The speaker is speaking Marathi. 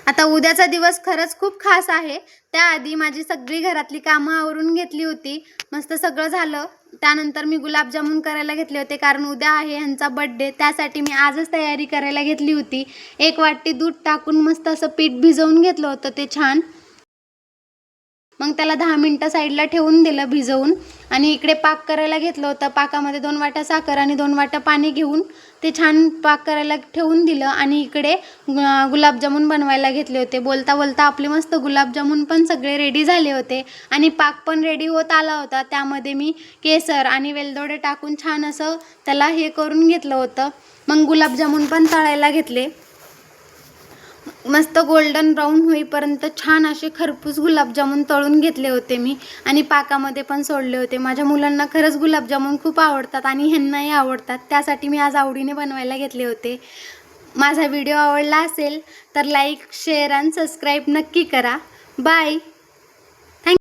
आता उद्याचा दिवस खरंच खूप खास आहे। त्याआधी माझी सगळी घरातली कामं आवरून घेतली होती। मस्त सगळं झालं। त्यानंतर मी गुलाबजामुन करायला घेतले होते, कारण उद्या आहे ह्यांचा बर्थडे। त्यासाठी मी आजच तयारी करायला घेतली होती। 1 वाटी दूध टाकून मस्त असं पीठ भिजवून घेतलं होतं ते छान। मग त्याला 10 मिनिटं साईडला ठेवून दिलं भिजवून आणि इकडे पाक करायला घेतलं होतं। पाकामध्ये 2 वाट्या साखर आणि 2 वाट्या पाणी घेऊन ते छान पाक करायला ठेवून दिलं आणि इकडे गुलाबजामुन बनवायला घेतले होते। बोलता बोलता आपले मस्त गुलाबजामुन पण सगळे रेडी झाले होते आणि पाक पण रेडी होत आला होता। त्यामध्ये मी केसर आणि वेलदोडे टाकून छान असं त्याला हे करून घेतलं होतं। मग गुलाबजामुन पण तळायला घेतले। मस्त गोल्डन ब्राउन होईपर्यंत छान असे खरपूस गुलाबजामुन तळून घेतले होते मी आणि पाकामध्ये पण सोडले होते। माझ्या मुलांना खरंच गुलाबजामुन खूप आवडतात आणि ह्यांनाही आवडतात। त्यासाठी मी आज आवडीने बनवायला घेतले होते। माझा व्हिडिओ आवडला असेल तर लाईक, शेअर आणि सबस्क्राईब नक्की करा। बाय।